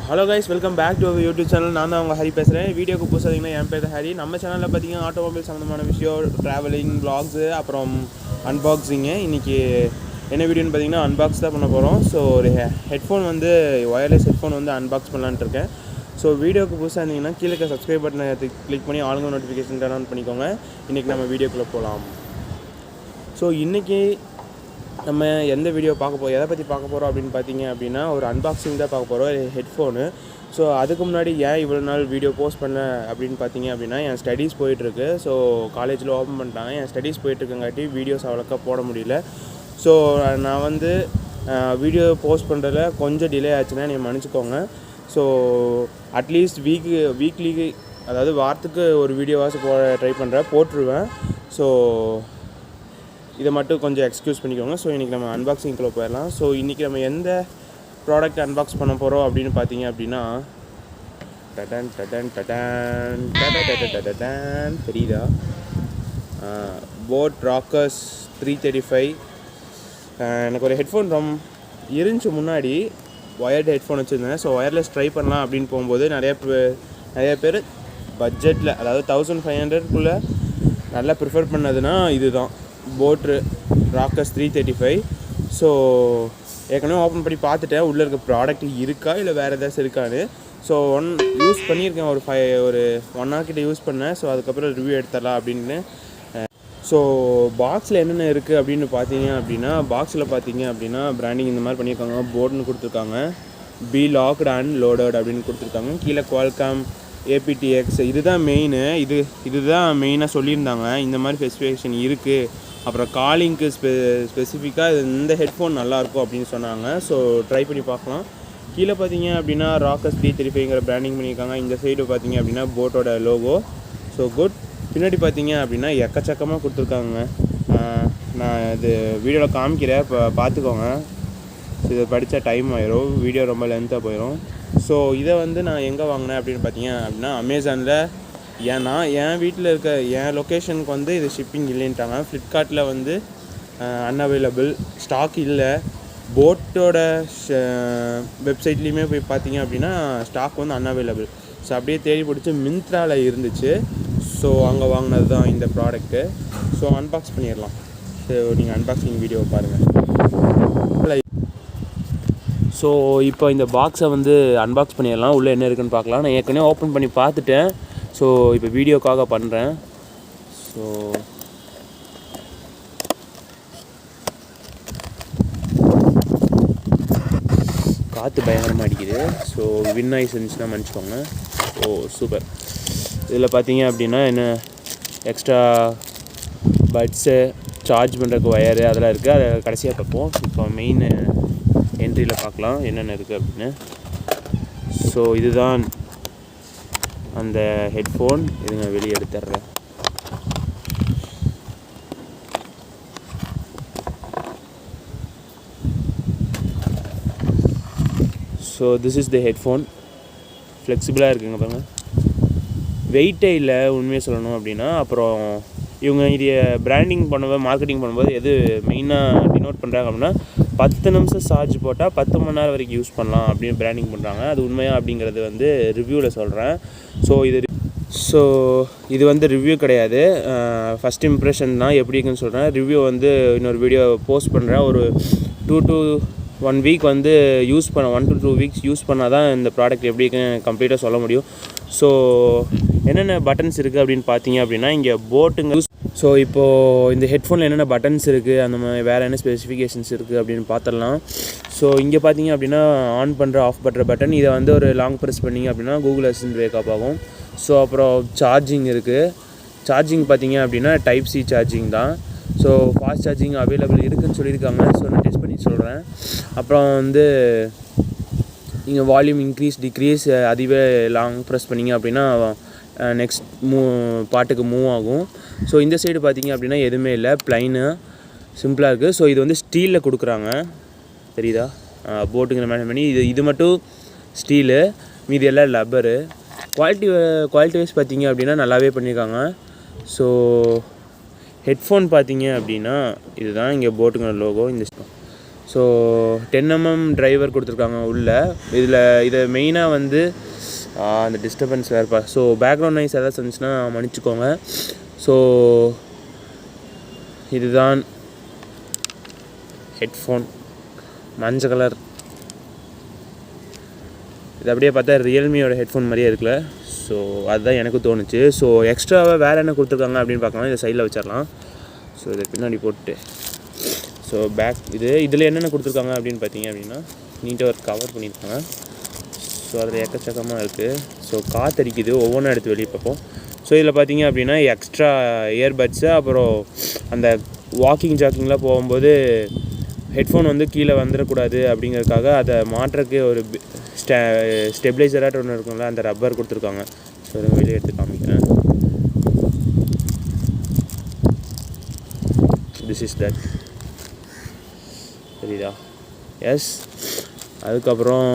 hello guys, welcome back to our YouTube channel. நான் தான் உங்க ஹரி பேசுறேன். வீடியோக்கு புதுசாதீங்கன்னா என் பேர் ஹரி. நம்ம சேனல்ல பாத்தீங்கன்னா ஆட்டோமொபைல் சம்பந்தமான விஷயம், டிராவலிங், vlogs, அப்புறம் அன்பாக்சிங். இன்னைக்கு என்ன வீடியோன்னு பாத்தீங்கன்னா அன்பாக்ஸ் தான் பண்ண போறோம். ஸோ ஒரு ஹெட்ஃபோன் வந்து வயர்லெஸ் ஹெட்ஃபோன் வந்து அன்பாக்ஸ் பண்ணலாம்னு இருக்கேன். ஸோ வீடியோக்கு புதுசாக இருந்தீங்கன்னா கீழே இருக்க சப்ஸ்கிரைப் பட்டனை கிளிக் பண்ணி ஆளுங்க நோட்டிஃபிகேஷன் டர்ன் ஆன் பண்ணிக்கோங்க. இன்றைக்கி நம்ம வீடியோக்குள்ளே போகலாம். ஸோ இன்றைக்கி நம்ம எந்த வீடியோ எதை பற்றி பார்க்க போகிறோம் அப்படின்னு பார்த்தீங்க அப்படின்னா ஒரு அன்பாக்சிங் தான் பார்க்க போகிறோம், ஹெட்ஃபோனு. ஸோ அதுக்கு முன்னாடி ஏன் இவ்வளோ நாள் வீடியோ போஸ்ட் பண்ண அப்படின்னு பார்த்தீங்க அப்படின்னா என் ஸ்டடீஸ் போயிட்டுருக்கு. ஸோ காலேஜில் ஓப்பன் பண்ணிட்டாங்க, என் ஸ்டடீஸ் போயிட்டுருக்கங்காட்டி வீடியோஸ் அவ்வளோக்கா போட முடியல. ஸோ நான் வந்து வீடியோ போஸ்ட் பண்ணுறதுல கொஞ்சம் டிலே ஆச்சுன்னா நீங்கள் மன்னிச்சிக்கோங்க. ஸோ அட்லீஸ்ட் வீக்லி அதாவது வாரத்துக்கு ஒரு வீடியோவாச்சும் ட்ரை பண்ணுறேன், போட்டுருவேன். ஸோ இதை மட்டும் கொஞ்சம் எக்ஸ்கியூஸ் பண்ணிக்கோங்க. ஸோ இன்றைக்கி நம்ம அன்பாக்சிங்குள்ளே போயிடலாம். ஸோ இன்றைக்கி நம்ம எந்த ப்ராடக்ட் அன்பாக்ஸ் பண்ண போகிறோம் அப்படின்னு பார்த்தீங்க அப்படின்னா தெரியுதா, போட் ராக்கர்ஸ் 335. எனக்கு ஒரு ஹெட்ஃபோன் இருந்துச்சு முன்னாடி, ஒயர்டு ஹெட்ஃபோன் வச்சுருந்தேன். ஸோ ஒயர்லெஸ் ட்ரை பண்ணலாம் அப்படின்னு போகும்போது நிறைய பேர் பட்ஜெட்டில், அதாவது 1500 நல்லா ப்ரிஃபர் பண்ணதுன்னா இதுதான், போட் ராக்கர்ஸ் 335. ஸோ ஏற்கனவே ஓப்பன் பண்ணி பார்த்துட்டேன் உள்ளே இருக்க ப்ராடக்ட் இருக்கா இல்லை வேறு ஏதாச்சும் இருக்கான்னு. ஸோ யூஸ் பண்ணியிருக்கேன், ஒரு 1 hour கிட்ட யூஸ் பண்ணேன். ஸோ அதுக்கப்புறம் ரிவ்யூ எடுத்துடலாம் அப்படின்னு. ஸோ பாக்ஸில் என்னென்ன இருக்குது அப்படின்னு பார்த்தீங்க அப்படின்னா, பாக்ஸில் பார்த்தீங்க அப்படின்னா பிராண்டிங் இந்த மாதிரி பண்ணியிருக்காங்க. போர்டுன்னு கொடுத்துருக்காங்க, பி லாக்டு அண்ட் லோடட் அப்படின்னு கொடுத்துருக்காங்க. கீழே குவால்காம் APTX இதுதான் மெயின். இதுதான் மெயினாக சொல்லியிருந்தாங்க. இந்த மாதிரி ஸ்பெசிஃபிகேஷன் இருக்குது. அப்புறம் காலிங்க்கு ஸ்பெசிஃபிக்காக இந்த ஹெட்ஃபோன் நல்லாயிருக்கும் அப்படின்னு சொன்னாங்க. ஸோ ட்ரை பண்ணி பார்க்கலாம். கீழே பார்த்தீங்க அப்படின்னா ராக்கர்ஸ் 335ங்கிற பிராண்டிங் பண்ணியிருக்காங்க. இந்த சைடு பார்த்தீங்க அப்படின்னா போட்டோட லோகோ. So good. பின்னாடி பார்த்தீங்க அப்படின்னா எக்கச்சக்கமாக கொடுத்துருக்காங்க. நான் இது வீடியோவில் காமிக்கிறேன், இப்போ பார்த்துக்கோங்க. இதை படித்தா டைம் ஆயிரும், வீடியோ ரொம்ப லென்த்தாக போயிடும். ஸோ இதை வந்து நான் எங்கே வாங்கினேன் அப்படின்னு பார்த்தீங்க அப்படின்னா அமேசானில். ஏன்னா என் வீட்டில் இருக்க என் லொக்கேஷனுக்கு வந்து இது ஷிப்பிங் இல்லைன்ட்டாங்க. ஃப்ளிப்கார்ட்டில் வந்து அன்அவைலபிள், ஸ்டாக் இல்லை. போட்டோட வெப்சைட்லேயுமே போய் பார்த்தீங்க அப்படின்னா ஸ்டாக் வந்து அன்அவைலபிள். ஸோ அப்படியே தேடி பிடிச்சி மிந்த்ராவில் இருந்துச்சு. ஸோ அங்கே வாங்கினது தான் இந்த ப்ராடக்ட்டு. ஸோ அன்பாக்ஸ் பண்ணிடலாம். ஸோ நீங்கள் அன்பாக்சிங் வீடியோவை பாருங்கள். ஸோ இப்போ இந்த பாக்ஸை வந்து அன்பாக்ஸ் பண்ணிடலாம், உள்ளே என்ன இருக்குதுன்னு பார்க்கலாம். நான் ஏற்கனவே ஓப்பன் பண்ணி பார்த்துட்டேன். ஸோ இப்போ வீடியோக்காக பண்ணுறேன். ஸோ காற்று பயங்கரமாக அடிக்குது. ஸோ வின் நாய்ஸ் இருந்துச்சுன்னா மன்னிச்சிக்கோங்க. ஓ சூப்பர். இதில் பார்த்தீங்க அப்படின்னா என்ன எக்ஸ்ட்ரா பட்ஸு, சார்ஜ் பண்ணுறதுக்கு ஒயரு அதெல்லாம் இருக்குது. அதை கடைசியாக பார்ப்போம். இப்போ மெயின் என்ட்ரியில் பார்க்கலாம் என்னென்ன இருக்குது அப்படின்னு. ஸோ இதுதான் அந்த ஹெட்ஃபோன். இதுங்க வெளியே எடுத்துடுறேன். So this is the headphone. ஃப்ளெக்சிபிளாக இருக்குங்க பாருங்கள், வெயிட்டே இல்லை உண்மையாக சொல்லணும் அப்படின்னா. அப்புறம் இவங்க இது பிராண்டிங் பண்ணும்போது, மார்க்கெட்டிங் பண்ணும்போது எது மெயினாக டினோட் பண்ணுறாங்க அப்படின்னா 10 நிமிஷம் சார்ஜ் போட்டால் 10 மணி நேரம் வரைக்கும் யூஸ் பண்ணலாம் அப்படின்னு பிராண்டிங் பண்ணுறாங்க. அது உண்மையாக அப்படிங்கிறது வந்து ரிவ்யூவில் சொல்கிறேன். ஸோ இது வந்து ரிவ்யூ கிடையாது, ஃபஸ்ட் இம்ப்ரெஷன் தான். எப்படி இருக்குன்னு சொல்கிறேன். ரிவ்யூ வந்து இன்னொரு வீடியோ போஸ்ட் பண்ணுறேன். ஒரு 2 to 1 week வந்து 1 to 2 weeks யூஸ் பண்ணால் தான் இந்த ப்ராடக்ட் எப்படி இருக்குன்னு கம்ப்ளீட்டாக சொல்ல முடியும். ஸோ என்னென்ன பட்டன்ஸ் இருக்குது அப்படின்னு பார்த்தீங்க அப்படின்னா இங்கே போட்டுங்க. ஸோ இப்போது இந்த ஹெட்ஃபோனில் என்னென்ன பட்டன்ஸ் இருக்குது, அந்த மாதிரி வேறு என்ன ஸ்பெசிஃபிகேஷன்ஸ் இருக்குது அப்படின்னு பார்த்துடலாம். ஸோ இங்கே பார்த்தீங்க அப்படின்னா ஆன் பண்ணுற ஆஃப் பண்ணுற பட்டன். இதை வந்து ஒரு லாங் ப்ரெஸ் பண்ணிங்க அப்படின்னா கூகுள் அசிஸ்டன்ட் வேக்கப் ஆகும். ஸோ அப்புறம் சார்ஜிங் இருக்குது. சார்ஜிங் பார்த்தீங்க அப்படின்னா டைப் C சார்ஜிங் தான். ஸோ ஃபாஸ்ட் சார்ஜிங் அவைலபிள் இருக்குதுன்னு சொல்லியிருக்காங்க. ஸோ நான் டெஸ்ட் பண்ணி சொல்கிறேன். அப்புறம் வந்து நீங்கள் வால்யூம் இன்க்ரீஸ் டிக்ரீஸ் அதுவே லாங் ப்ரெஸ் பண்ணிங்க அப்படின்னா நெக்ஸ்ட் பாட்டுக்கு மூவ் ஆகும். ஸோ இந்த சைடு பார்த்தீங்க அப்படின்னா எதுவுமே இல்லை, ப்ளைனாக சிம்பிளாக இருக்குது. ஸோ இது வந்து ஸ்டீலில் கொடுக்குறாங்க, தெரியுதா, போட்டுங்கிற மேடம் பண்ணி. இது மட்டும் ஸ்டீலு, மீதி எல்லாம் லப்பரு. குவாலிட்டி வைஸ் பார்த்தீங்க அப்படின்னா நல்லாவே பண்ணியிருக்காங்க. ஸோ ஹெட்ஃபோன் பார்த்தீங்க அப்படின்னா இதுதான் இங்கே போட்டுங்கிற லோகோ. இந்த ஸோ 10mm டிரைவர் கொடுத்துருக்காங்க உள்ளே. இதை மெயினாக வந்து அந்த டிஸ்டர்பன்ஸ் வேறுப்பா. ஸோ பேக்ரவுண்ட் நாய்ஸ் எதாவது இருந்துச்சுன்னா மன்னிச்சிக்கோங்க. ஸோ இதுதான் ஹெட்ஃபோன், மஞ்சள் கலர். இது அப்படியே பார்த்தா ரியல்மியோட ஹெட்ஃபோன் மாதிரியே இருக்குல்ல. ஸோ அதுதான் எனக்கு தோணுச்சு. ஸோ எக்ஸ்ட்ராவாக வேறு என்ன கொடுத்துருக்காங்க அப்படின்னு பார்க்கலாம். இதை சைடில் வச்சிடலாம். ஸோ இதை பின்னாடி போட்டு ஸோ இதில் என்னென்ன கொடுத்துருக்காங்க அப்படின்னு பார்த்தீங்க அப்படின்னா நீட்டாக ஒரு கவர் பண்ணியிருக்காங்க. ஸோ அதில் எக்கச்சக்கமாக இருக்குது. ஸோ காற்றடிக்குது, ஒவ்வொன்றும் எடுத்து வெளியே பார்ப்போம். ஸோ இதில் பார்த்தீங்க அப்படின்னா எக்ஸ்ட்ரா இயர்பட்ஸு, அப்புறம் அந்த ஜாக்கிங்லாம் போகும்போது ஹெட்ஃபோன் வந்து கீழே வந்துடக்கூடாது அப்படிங்கிறதுக்காக அதை மாற்றுறதுக்கு ஒரு ஸ்டெபிளைசராக ஒன்று இருக்கும்ல, அந்த ரப்பர் கொடுத்துருக்காங்க. ஸோ வெளியே எடுத்து காமிக்கிறேன். This is that. சரிதா? எஸ். அதுக்கப்புறம்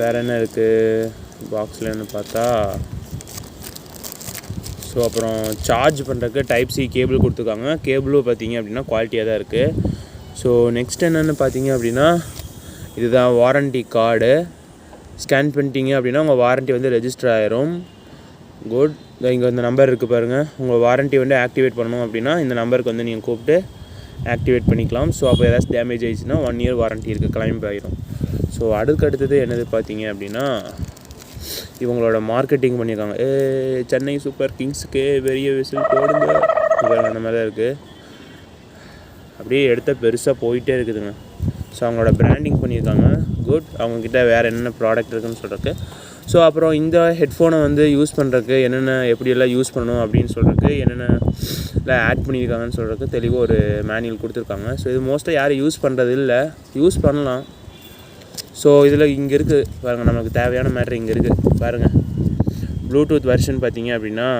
வேறு என்ன இருக்குது பாக்ஸில் என்ன பார்த்தா, ஸோ அப்புறம் சார்ஜ் பண்ணுறதுக்கு டைப்-C கேபிள் கொடுத்துருக்காங்க. கேபிளும் பார்த்தீங்க அப்படின்னா குவாலிட்டியாக தான் இருக்குது. ஸோ நெக்ஸ்ட் என்னென்னு பார்த்தீங்க அப்படின்னா இதுதான் வாரண்ட்டி கார்டு. ஸ்கேன் பண்ணிட்டீங்க அப்படின்னா உங்கள் வாரண்ட்டி வந்து ரெஜிஸ்டர் ஆகிரும். குட். இங்கே இந்த நம்பர் இருக்குது பாருங்கள். உங்கள் வாரண்ட்டி வந்து ஆக்டிவேட் பண்ணணும் அப்படின்னா இந்த நம்பருக்கு வந்து நீங்கள் கூப்பிட்டு ஆக்டிவேட் பண்ணிக்கலாம். ஸோ அப்போ ஏதாச்சும் டேமேஜ் ஆகிடுச்சுன்னா 1 year வாரண்ட்டி இருக்குது, கிளைம் ஆகிரும். ஸோ அடுத்தது என்னது பார்த்தீங்க அப்படின்னா இவங்களோட மார்க்கெட்டிங் பண்ணியிருக்காங்க. சென்னை சூப்பர் கிங்ஸுக்கு பெரிய விசில் போடுங்க, அந்த மாதிரி தான் இருக்குது. அப்படியே எடுத்த பெருசாக போயிட்டே இருக்குதுங்க. ஸோ அவங்களோட பிராண்டிங் பண்ணியிருக்காங்க. குட். அவங்கக்கிட்ட வேறு என்னென்ன ப்ராடக்ட் இருக்குதுன்னு சொல்கிறதுக்கு. ஸோ அப்புறம் இந்த ஹெட்ஃபோனை வந்து யூஸ் பண்ணுறதுக்கு எப்படியெல்லாம் யூஸ் பண்ணணும் அப்படின்னு சொல்கிறதுக்கு என்னென்னலாம் ஆட் பண்ணியிருக்காங்கன்னு சொல்கிறதுக்கு தெளிவாக ஒரு மேனுவல் கொடுத்துருக்காங்க. ஸோ இது மோஸ்ட்டாக யாரும் யூஸ் பண்ணுறது இல்லை, யூஸ் பண்ணலாம். ஸோ இதில் இங்கே இருக்குது பாருங்கள், நமக்கு தேவையான மேட்ரு இங்கே இருக்குது பாருங்கள். ப்ளூடூத் வெர்ஷன் பார்த்தீங்க அப்படின்னா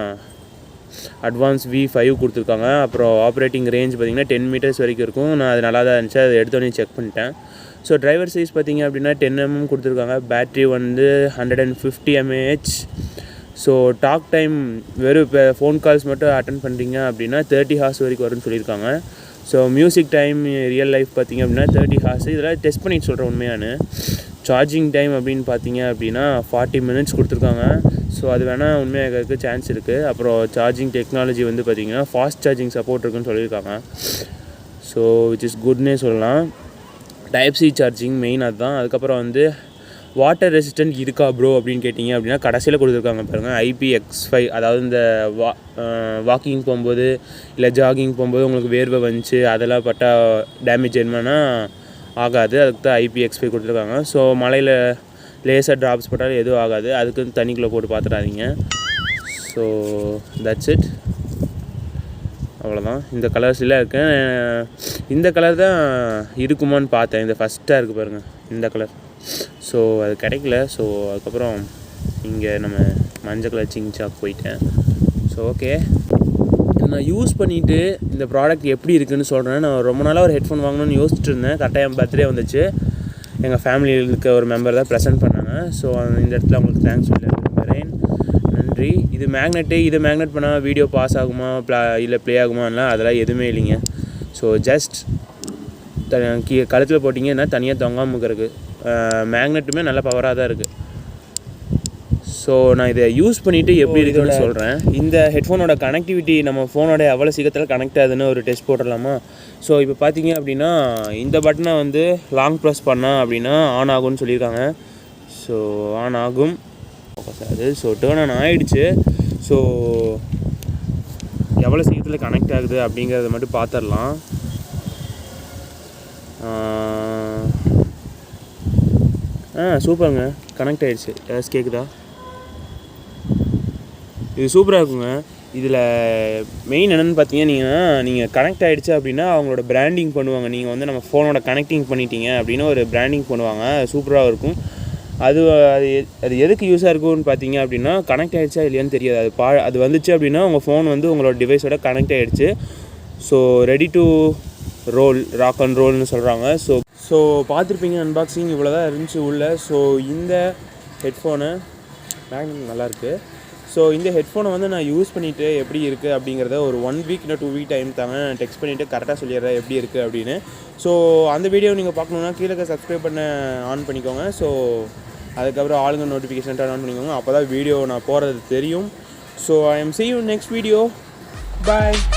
அட்வான்ஸ் V5 கொடுத்துருக்காங்க. அப்புறம் ஆப்ரேட்டிங் ரேஞ்ச் பார்த்திங்கன்னா 10 meters வரைக்கும் இருக்கும். நான் அது நல்லா தான் இருந்துச்சு, அதை எடுத்தோடனே செக் பண்ணிட்டேன். ஸோ டிரைவர் சைஸ் பார்த்திங்க அப்படின்னா 10mm கொடுத்துருக்காங்க. பேட்ரி வந்து 150 mAh. ஸோ டாக் டைம் வெறும் இப்போ ஃபோன் கால்ஸ் மட்டும் அட்டன் பண்ணுறீங்க அப்படின்னா 30 hours வரைக்கும் வரும்னு சொல்லியிருக்காங்க. So music time real life பார்த்திங்க அப்படின்னா 30 hours. இதெல்லாம் டெஸ்ட் பண்ணிட்டு சொல்கிறேன் உண்மையான. சார்ஜிங் டைம் அப்படின்னு பார்த்தீங்க அப்படின்னா 40 minutes கொடுத்துருக்காங்க. ஸோ அது வேணால் உண்மையாக இருக்க சான்ஸ் இருக்குது. அப்புறம் சார்ஜிங் டெக்னாலஜி வந்து பார்த்திங்கன்னா ஃபாஸ்ட் சார்ஜிங் சப்போர்ட் இருக்குன்னு சொல்லியிருக்காங்க. ஸோ விச் இஸ் குட்னே சொல்லலாம். டைப்-C சார்ஜிங் மெயின் அதுதான். அதுக்கப்புறம் வந்து வாட்டர் ரெசிஸ்டன்ட் இருக்கா ப்ரோ அப்படின்னு கேட்டிங்க அப்படின்னா கடைசியில் கொடுத்துருக்காங்க பாருங்கள். IPX5, அதாவது இந்த வாக்கிங் போகும்போது இல்லை ஜாகிங் போகும்போது உங்களுக்கு வேர்வை வந்துச்சு அதெல்லாம் பட்டால் டேமேஜ் என்னன்னா ஆகாது, அதுக்கு தான் IPX5 கொடுத்துருக்காங்க. ஸோ மழையில் லேசர் ட்ராப்ஸ் போட்டாலும் எதுவும் ஆகாது, அதுக்கு தண்ணிக்குள்ளே போட்டு பார்த்துடாதீங்க. ஸோ தட்ஸ் இட், அவ்வளோதான். இந்த கலர்ஸ்லாம் இருக்கு. இந்த கலர் தான் இருக்குமான்னு பார்த்தேன். இந்த ஃபஸ்ட்டாக இருக்குது பாருங்கள் இந்த கலர். ஸோ அது கிடைக்கல. ஸோ அதுக்கப்புறம் இங்கே நம்ம மஞ்சள் கலர் சிங்சாக் போயிட்டேன். ஸோ ஓகே, நான் யூஸ் பண்ணிவிட்டு இந்த ப்ராடக்ட் எப்படி இருக்குதுன்னு சொல்கிறேன். நான் ரொம்ப நாளாக ஒரு ஹெட்ஃபோன் வாங்கணும்னு யோசிச்சுட்டு இருந்தேன். கரெக்டாக என் பர்த்டே வந்துச்சு. எங்கள் ஃபேமிலியில் இருக்க ஒரு மெம்பர் தான் ப்ரெசென்ட் பண்ணாங்க. ஸோ இந்த இடத்துல அவங்களுக்கு தேங்க்ஸ் சொல்லி விரும்புகிறேன். நன்றி. இது மேக்னெட் பண்ணால் வீடியோ பாஸ் ஆகுமா இல்லை ப்ளே ஆகுமாலாம் அதெல்லாம் எதுவுமே இல்லைங்க. ஸோ ஜஸ்ட் கழுத்தில் போட்டிங்கன்னா தனியாக தொங்காமல் இருக்கிறதுக்கு. மேக்னெட்டுமே நல்ல பவராக தான் இருக்குது. ஸோ நான் இதை யூஸ் பண்ணிவிட்டு எப்படி இருக்குன்னு சொல்கிறேன். இந்த ஹெட்ஃபோனோட கனெக்டிவிட்டி நம்ம ஃபோனோட எவ்வளோ சீக்கிரத்தில் கனெக்ட் ஆகுதுன்னு ஒரு டெஸ்ட் போட்டுடலாமா? ஸோ இப்போ பார்த்தீங்க அப்படின்னா இந்த பட்டனை வந்து லாங் ப்ரெஸ் பண்ணால் அப்படின்னா ஆன் ஆகும்னு சொல்லியிருக்காங்க. ஸோ ஆன் ஆகும் அது. ஸோ டேர்ன் ஆன் ஆகிடுச்சு. ஸோ எவ்வளோ சீக்கிரத்தில் கனெக்ட் ஆகுது அப்படிங்கிறத மட்டும் பார்த்துடலாம். சூப்பருங்க, கனெக்ட் ஆகிடுச்சு. ஏதாச்சும் கேட்குதா? இது சூப்பராக இருக்குங்க. இதில் மெயின் என்னென்னு பார்த்தீங்கன்னா நீங்கள் கனெக்ட் ஆகிடுச்சு அப்படின்னா அவங்களோட பிராண்டிங் பண்ணுவாங்க. நீங்கள் வந்து நம்ம ஃபோனோட கனெக்டிங் பண்ணிட்டீங்க அப்படின்னு ஒரு பிராண்டிங் பண்ணுவாங்க. சூப்பராக இருக்கும். அது எதுக்கு யூஸாக இருக்கும்னு பார்த்தீங்க அப்படின்னா கனெக்ட் ஆகிடுச்சா இல்லையான்னு தெரியாது. அது வந்துச்சு அப்படின்னா உங்கள் ஃபோன் வந்து உங்களோட டிவைஸோட கனெக்ட் ஆகிடுச்சு. So ready to roll, rock and ரோல்னு சொல்கிறாங்க. ஸோ பார்த்துருப்பீங்க அன்பாக்சிங் இவ்வளோ தான் இருந்துச்சு உள்ள. ஸோ இந்த ஹெட்ஃபோனு மேக்னெட் நல்லாயிருக்கு. ஸோ இந்த ஹெட்ஃபோனை வந்து நான் யூஸ் பண்ணிவிட்டு எப்படி இருக்குது அப்படிங்கிறத ஒரு 1 வீக் இல்லை 2 வீக் டைம் தாங்க. நான் டெக்ஸ்ட் பண்ணிவிட்டு கரெக்டாக சொல்லிடுறேன் எப்படி இருக்குது அப்படின்னு. ஸோ அந்த வீடியோ நீங்கள் பார்க்கணுன்னா கீழே சப்ஸ்கிரைப் பண்ண ஆன் பண்ணிக்கோங்க. ஸோ அதுக்கப்புறம் ஆளுங்க நோட்டிஃபிகேஷன் ஆன் பண்ணிக்கோங்க. அப்போ தான் வீடியோ நான் போகிறது தெரியும். So I am see you next video. Bye.